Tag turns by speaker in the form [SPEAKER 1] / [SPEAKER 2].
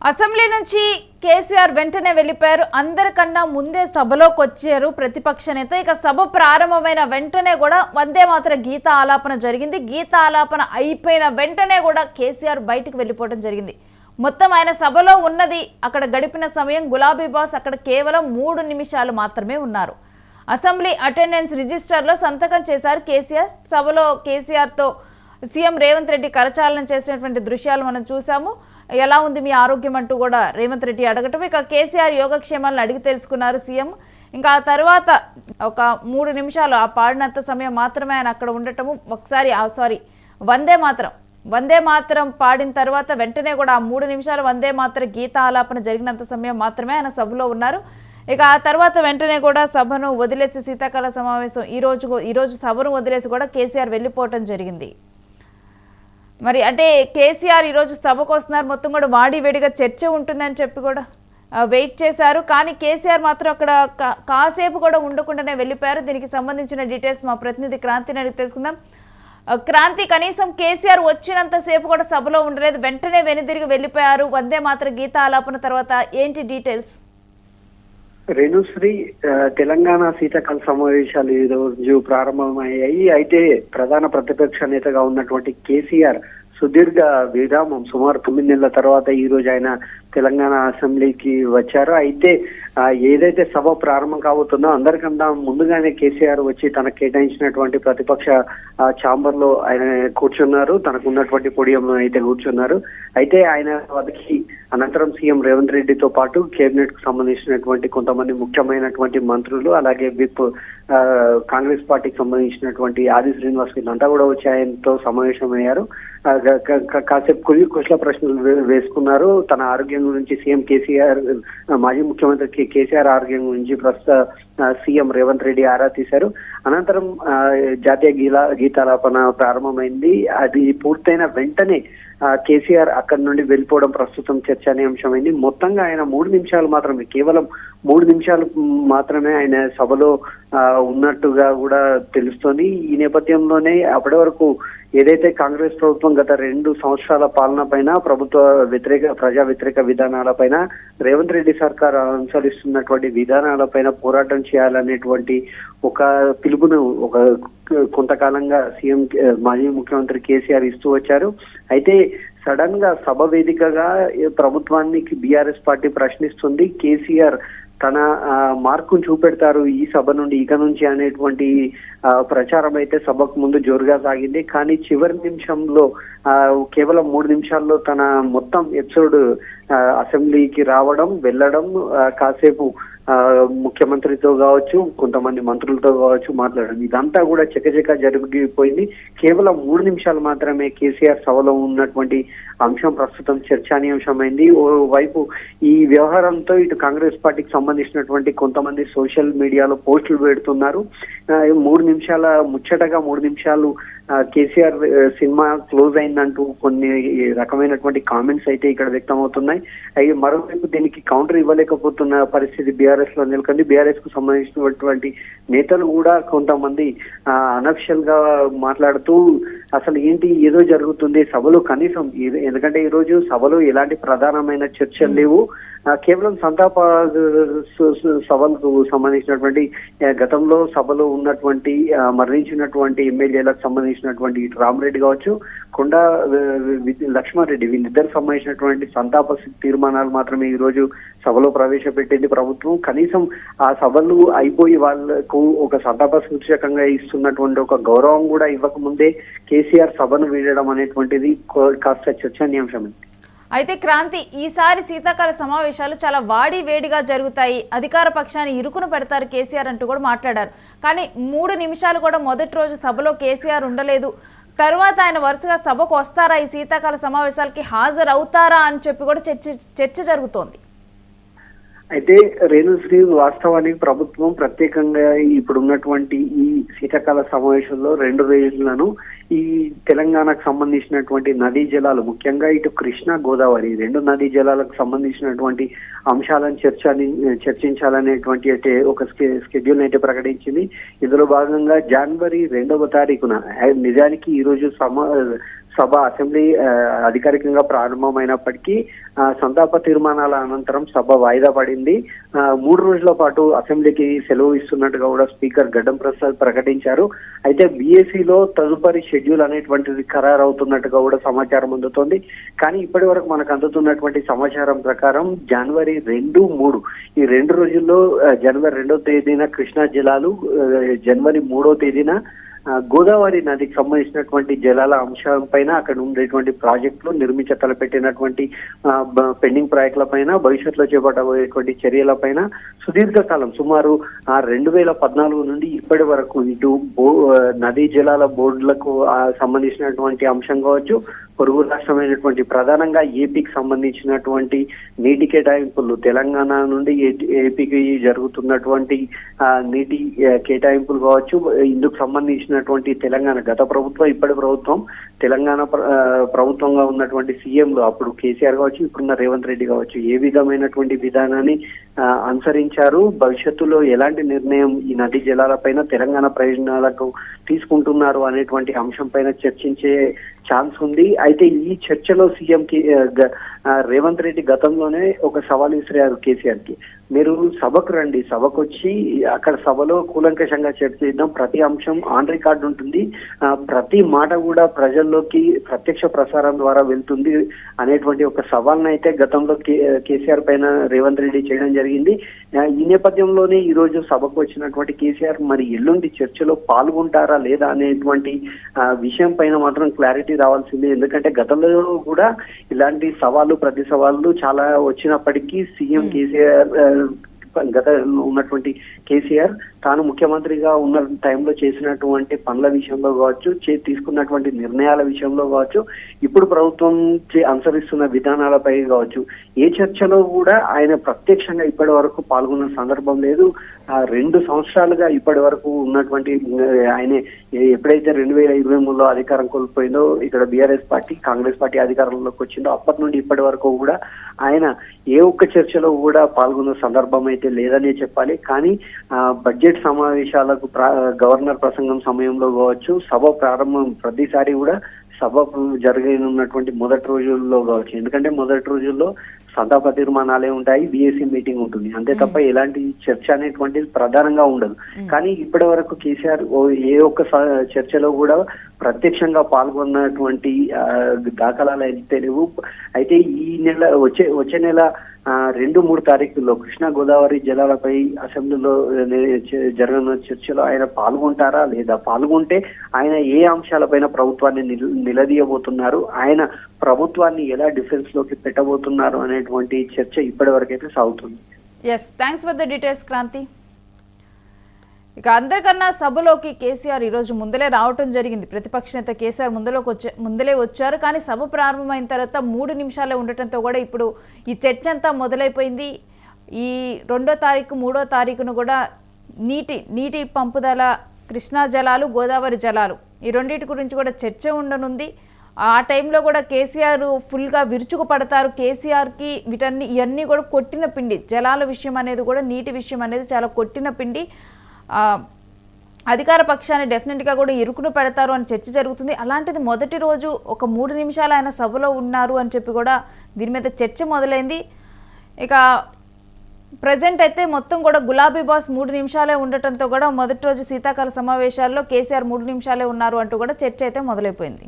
[SPEAKER 1] Assembly నుంచి కేసీఆర్ వెంటనే వెళ్ళిపోయారు. అందరికన్నా ముందే సభలోకి వచ్చారు ప్రతిపక్ష నేత. ఇక సభ ప్రారంభమైన వెంటనే కూడా వందే మాతరం గీత ఆలాపన జరిగింది. గీత ఆలాపన అయిపోయిన వెంటనే కూడా కేసీఆర్ బయటకు వెళ్ళిపోవడం జరిగింది. మొత్తం ఆయన సభలో ఉన్నది అక్కడ గడిపిన సమయం గులాబీ బాస్ అక్కడ కేవలం 3 నిమిషాలు మాత్రమే ఉన్నారు. అసెంబ్లీ అటెండెన్స్ రిజిస్టర్లో సంతకం చేశారు కేసీఆర్. సభలో కేసీఆర్తో సీఎం రేవంత్ రెడ్డి కరచాలనం చేసినటువంటి దృశ్యాలు మనం చూసాము. ఎలా ఉంది మీ ఆరోగ్యం అంటూ కూడా రేవంత్ రెడ్డి అడగటం, ఇక కేసీఆర్ యోగక్షేమాలను అడిగి తెలుసుకున్నారు సీఎం. ఇంకా ఆ తర్వాత ఒక 3 నిమిషాలు ఆ పాడినంత సమయం మాత్రమే ఆయన అక్కడ ఉండటము. ఒకసారి వందే మాతరం పాడిన తర్వాత వెంటనే కూడా ఆ 3 నిమిషాలు వందే మాతరం గీత ఆలాపన జరిగినంత సమయం మాత్రమే ఆయన సభలో ఉన్నారు. ఇక ఆ తర్వాత వెంటనే కూడా సభను వదిలేసి శీతాకాల సమావేశం ఈరోజు సభను వదిలేసి కూడా కేసీఆర్ వెళ్ళిపోవటం జరిగింది. మరి అంటే కేసీఆర్ ఈరోజు సభకు వస్తున్నారు, మొత్తం కూడా వాడివేడిగా చర్చ ఉంటుందని చెప్పి కూడా వెయిట్ చేశారు. కానీ కేసీఆర్ మాత్రం అక్కడ కాసేపు కూడా ఉండకుండానే వెళ్ళిపోయారు. దీనికి సంబంధించిన డీటెయిల్స్ మా ప్రతినిధి క్రాంతిని అడిగి తెలుసుకుందాం. క్రాంతి, కనీసం కేసీఆర్ వచ్చినంతసేపు కూడా సభలో ఉండలేదు, వెంటనే వెనుదిరిగి వెళ్ళిపోయారు. వందే మాతరం గీత ఆలాపన తర్వాత ఏంటి డీటెయిల్స్?
[SPEAKER 2] రేణుశ్రీ, తెలంగాణ శీతాకాల సమావేశాలు ఈ రోజు ప్రారంభమయ్యాయి. అయితే ప్రధాన ప్రతిపక్ష నేతగా ఉన్నటువంటి కేసీఆర్ సుదీర్ఘ విరామం సుమారు 9 నెలల తర్వాత ఈ రోజు ఆయన తెలంగాణ అసెంబ్లీకి వచ్చారు. అయితే ఏదైతే సభ ప్రారంభం కాబోతుందో అందరికన్నా ముందుగానే కేసీఆర్ వచ్చి తనకు కేటాయించినటువంటి ప్రతిపక్ష ఛాంబర్ లో ఆయన కూర్చున్నారు. తనకు ఉన్నటువంటి పోడియంలో అయితే కూర్చున్నారు. అయితే ఆయన వద్దకి అనంతరం సీఎం రేవంత్ రెడ్డితో పాటు కేబినెట్ కు సంబంధించినటువంటి కొంతమంది ముఖ్యమైనటువంటి మంత్రులు, అలాగే విప్ కాంగ్రెస్ పార్టీకి సంబంధించినటువంటి ఆది శ్రీనివాస్ వీళ్ళంతా కూడా వచ్చి ఆయనతో సమావేశమయ్యారు. కాసేపు కుశల ప్రశ్నలు వేసుకున్నారు. తన ఆరోగ్యం గురించి సీఎం కేసీఆర్, మాజీ ముఖ్యమంత్రి కేసీఆర్ ఆరోగ్యం గురించి ప్రస్తుత సీఎం రేవంత్ రెడ్డి ఆరా తీశారు. అనంతరం జాతీయ గీతాలాపన ప్రారంభమైంది. అది పూర్తయిన వెంటనే కేసీఆర్ అక్కడి నుండి వెళ్ళిపోవడం ప్రస్తుతం చర్చనీయాంశమైంది. మొత్తంగా ఆయన 3 నిమిషాలు మాత్రమే, కేవలం 3 నిమిషాలు మాత్రమే ఆయన సభలో ఉన్నట్టుగా కూడా తెలుస్తోంది. ఈ నేపథ్యంలోనే అప్పటి వరకు ఏదైతే కాంగ్రెస్ ప్రభుత్వం గత 2 సంవత్సరాల పాలన పైన, ప్రజా వ్యతిరేక విధానాలపైన, రేవంత్ రెడ్డి సర్కార్ అనుసరిస్తున్నటువంటి విధానాలపైన పోరాటం చేయాలనేటువంటి ఒక పిలుపును కొంతకాలంగా సీఎం మాజీ ముఖ్యమంత్రి కేసీఆర్ ఇస్తూ వచ్చారు. అయితే సడన్ గా సభ వేదికగా ప్రభుత్వానికి బీఆర్ఎస్ పార్టీ ప్రశ్నిస్తుంది. కేసీఆర్ తన మార్కును చూపెడతారు ఈ సభ నుండి ఇక నుంచి అనేటువంటి ప్రచారం అయితే సభకు ముందు జోరుగా సాగింది. కానీ చివరి నిమిషంలో కేవలం 3 నిమిషాల్లో తన మొత్తం ఎపిసోడ్ అసెంబ్లీకి రావడం, వెళ్ళడం, కాసేపు ముఖ్యమంత్రితో కావచ్చు, కొంతమంది మంత్రులతో కావచ్చు మాట్లాడడం, ఇదంతా కూడా చకచక జరిగిపోయింది. కేవలం 3 నిమిషాలు మాత్రమే కేసీఆర్ సభలో ఉన్నటువంటి అంశం ప్రస్తుతం చర్చానీయాంశమైంది. ఓవైపు ఈ వ్యవహారంతో ఇటు కాంగ్రెస్ పార్టీకి సంబంధించినటువంటి కొంతమంది సోషల్ మీడియాలో పోస్టులు పెడుతున్నారు. 3 నిమిషాల ముచ్చటగా 3 నిమిషాలు కేసీఆర్ సినిమా క్లోజ్ అయిందంటూ కొన్ని రకమైనటువంటి కామెంట్స్ అయితే ఇక్కడ వ్యక్తమవుతున్నాయి. అవి మరోవైపు దీనికి కౌంటర్ ఇవ్వలేకపోతున్న పరిస్థితి బీఆర్ఎస్ లో నెలకొంది. బీఆర్ఎస్ కు సంబంధించినటువంటి నేతలు కూడా కొంతమంది అనఫిషియల్ గా మాట్లాడుతూ అసలు ఏంటి ఏదో జరుగుతుంది సభలో, కనీసం ఎందుకంటే ఈ రోజు సభలో ఎలాంటి ప్రధానమైన చర్చలు లేవు, కేవలం సంతాప సభలకు సంబంధించినటువంటి గతంలో సభలో ఉన్నటువంటి మరణించినటువంటి ఎమ్మెల్యేలకు సంబంధించినటువంటి ఇటు రామరెడ్డి కావచ్చు, కొండా లక్ష్మారెడ్డి, వీళ్ళిద్దరికి సంబంధించినటువంటి సంతాప తీర్మానాలు మాత్రమే ఈ రోజు సభలో ప్రవేశపెట్టింది ప్రభుత్వం. కనీసం ఆ సభలు అయిపోయి వాళ్లకు ఒక సంతాప సూచకంగా ఇస్తున్నటువంటి ఒక గౌరవం కూడా ఇవ్వకముందే కేసీఆర్ సభను వీడడం అనేటువంటిది కాస్త చర్చనీయాంశం.
[SPEAKER 1] అయితే క్రాంతి, ఈసారి శీతాకాల సమావేశాలు చాలా వేడిగా జరుగుతాయి, అధికార పక్షాన్ని ఇరుకును పెడతారు కేసీఆర్ అంటూ కూడా మాట్లాడారు. కానీ 3 నిమిషాలు కూడా మొదటి రోజు సభలో కేసీఆర్ ఉండలేదు. తర్వాత ఆయన వరుసగా సభకు వస్తారా, ఈ శీతాకాల సమావేశాలకి హాజరు అవుతారా అని చెప్పి కూడా చర్చ జరుగుతోంది.
[SPEAKER 2] అయితే రేణుశ్రీ, వాస్తవానికి ప్రభుత్వం ప్రత్యేకంగా ఇప్పుడు ఉన్నటువంటి ఈ శీతాకాల సమావేశంలో 2 రోజులను ఈ తెలంగాణకు సంబంధించినటువంటి నదీ జలాలు, ముఖ్యంగా ఇటు కృష్ణా గోదావరి 2 నదీ జలాలకు సంబంధించినటువంటి అంశాలను చర్చించాలనేటువంటి ఒక స్కెడ్యూల్ అయితే ప్రకటించింది. ఇందులో భాగంగా జనవరి 2వ తారీఖున, నిజానికి ఈ రోజు సభ అసెంబ్లీ అధికారికంగా ప్రారంభమైనప్పటికీ సంతాప తీర్మానాల అనంతరం సభ వాయిదా పడింది. 3 రోజుల పాటు అసెంబ్లీకి సెలవు ఇస్తున్నట్టుగా కూడా స్పీకర్ గడ్డం ప్రసాద్ ప్రకటించారు. అయితే బీఏసీలో తదుపరి షెడ్యూల్ అనేటువంటిది ఖరారు అవుతున్నట్టుగా కూడా సమాచారం అందుతోంది. కానీ ఇప్పటి వరకు మనకు అందుతున్నటువంటి సమాచారం ప్రకారం జనవరి 2, 3 ఈ 2 రోజుల్లో జనవరి 2వ తేదీన కృష్ణా జలాలు, జనవరి 3వ తేదీన గోదావరి నదికి సంబంధించినటువంటి జలాల అంశం పైన అక్కడ ఉండేటువంటి ప్రాజెక్టులు నిర్మించ తలపెట్టినటువంటి పెండింగ్ ప్రాజెక్టుల పైన, భవిష్యత్తులో చేపట్టబోయేటువంటి చర్యల పైన సుదీర్ఘకాలం సుమారు 2014 నుండి ఇప్పటి వరకు ఇటు నదీ జలాల బోర్డులకు సంబంధించినటువంటి అంశం కావచ్చు, పొరుగు రాష్ట్రమైనటువంటి ప్రధానంగా ఏపీకి సంబంధించినటువంటి నీటి కేటాయింపులు, తెలంగాణ నుండి ఏపీకి జరుగుతున్నటువంటి నీటి కేటాయింపులు కావచ్చు, ఇందుకు సంబంధించినటువంటి తెలంగాణ గత ప్రభుత్వం, ఇప్పటి ప్రభుత్వం, తెలంగాణ ప్రభుత్వంగా ఉన్నటువంటి సీఎంలు అప్పుడు కేసీఆర్ కావచ్చు, ఇప్పుడున్న రేవంత్ రెడ్డి కావచ్చు, ఏ విధమైనటువంటి విధానాన్ని అనుసరించారు, భవిష్యత్తులో ఎలాంటి నిర్ణయం ఈ నదీ జలాలపైన తెలంగాణ ప్రయోజనాలకు తీసుకుంటున్నారు అనేటువంటి అంశం పైన చర్చించే ఛాన్స్ ఉంది. అయితే ఈ చర్చలో సీఎం రేవంత్ రెడ్డి గతంలోనే ఒక సవాల్ విసిరారు కేసీఆర్ కి. మీరు సభకు రండి, సభకు వచ్చి అక్కడ సభలో కూలంకషంగా చర్చిద్దాం, ప్రతి అంశం ఆన్ రికార్డు ఉంటుంది, ప్రతి మాట కూడా ప్రజల్లోకి ప్రత్యక్ష ప్రసారం ద్వారా వెళ్తుంది అనేటువంటి ఒక సవాల్ని అయితే గతంలో కేసీఆర్ పైన రేవంత్ రెడ్డి చేయడం జరిగింది. ఈ నేపథ్యంలోనే ఈ రోజు సభకు వచ్చినటువంటి కేసీఆర్ మరి ఎల్లుండి చర్చలో పాల్గొంటారా లేదా అనేటువంటి విషయం పైన మాత్రం క్లారిటీ రావాల్సిందే. ఎందుకంటే గతంలో కూడా ఇలాంటి సవాళ్ళు, ప్రతి సవాళ్ళు చాలా వచ్చినప్పటికీ సీఎం కేసీఆర్ గత ఉన్నటువంటి కేసీఆర్ తాను ముఖ్యమంత్రిగా ఉన్న టైంలో చేసినటువంటి పనుల విషయంలో కావచ్చు, తీసుకున్నటువంటి నిర్ణయాల విషయంలో కావచ్చు, ఇప్పుడు ప్రభుత్వం అనుసరిస్తున్న విధానాలపై కావచ్చు, ఏ చర్చలో కూడా ఆయన ప్రత్యక్షంగా ఇప్పటి వరకు పాల్గొన్న సందర్భం లేదు. 2 సంవత్సరాలుగా ఇప్పటి వరకు ఉన్నటువంటి ఆయన ఎప్పుడైతే 2023లో అధికారం కోల్పోయిందో, ఇక్కడ బీఆర్ఎస్ పార్టీ, కాంగ్రెస్ పార్టీ అధికారంలోకి వచ్చిందో అప్పటి నుండి ఇప్పటి వరకు కూడా ఆయన ఏ ఒక్క చర్చలో కూడా పాల్గొన్న సందర్భం అయితే లేదనే చెప్పాలి. కానీ బడ్జెట్ సమావేశాలకు గవర్నర్ ప్రసంగం సమయంలో కావచ్చు, సభ ప్రారంభం ప్రతిసారి కూడా సభ జరగనున్నటువంటి మొదటి రోజుల్లో కావచ్చు, ఎందుకంటే మొదటి రోజుల్లో సంతాప తీర్మానాలే ఉంటాయి, బీఏసీ మీటింగ్ ఉంటుంది, అంతే తప్ప ఎలాంటి చర్చ అనేటువంటిది ప్రధానంగా ఉండదు. కానీ ఇప్పటి వరకు కేసీఆర్ ఏ ఒక్క చర్చలో కూడా ప్రత్యక్షంగా పాల్గొన్నటువంటి దాఖలాలు అయితే లేవు. అయితే ఈ నెల వచ్చే నెల 2, 3 తారీఖుల్లో కృష్ణా గోదావరి జలాలపై అసెంబ్లీలో జరగనున్న చర్చలో ఆయన పాల్గొంటారా లేదా, పాల్గొంటే ఆయన ఏ అంశాలపైన ప్రభుత్వాన్ని నిలదీయబోతున్నారు, ఆయన ప్రభుత్వాన్ని ఎలా డిఫెన్స్ లోకి పెట్టబోతున్నారు అనేటువంటి చర్చ ఇప్పటి వరకైతే సాగుతుంది.
[SPEAKER 1] Thanks for the details Kranti. ఇక అందరికన్నా సభలోకి కేసీఆర్ ఈరోజు ముందలే రావటం జరిగింది. ప్రతిపక్ష నేత కేసీఆర్ ముందలే వచ్చారు. కానీ సభ ప్రారంభమైన తర్వాత 3 నిమిషాలే ఉండటంతో కూడా ఇప్పుడు ఈ చర్చ అంతా మొదలైపోయింది. ఈ 2వ తారీఖు, 3వ తారీఖును కూడా నీటి పంపుదల, కృష్ణా జలాలు, గోదావరి జలాలు, ఈ రెండింటి గురించి కూడా చర్చ ఉండనుంది. ఆ టైంలో కూడా కేసీఆర్ ఫుల్గా విరుచుకు పడతారు. కేసీఆర్కి ఇవన్నీ కూడా కొట్టిన పిండి, జలాల విషయం అనేది కూడా, నీటి విషయం అనేది చాలా కొట్టిన పిండి. అధికార పక్షాన్ని డెఫినెట్గా కూడా ఇరుకును పెడతారు అని చర్చ జరుగుతుంది. అలాంటిది మొదటి రోజు ఒక 3 నిమిషాలు ఆయన సభలో ఉన్నారు అని చెప్పి కూడా దీని మీద చర్చ మొదలైంది. ఇక ప్రజెంట్ అయితే మొత్తం కూడా గులాబీ బాస్ 3 నిమిషాలే ఉండటంతో కూడా మొదటి రోజు శీతాకాల సమావేశాల్లో కేసీఆర్ 3 నిమిషాలే ఉన్నారు అంటూ కూడా చర్చ అయితే మొదలైపోయింది.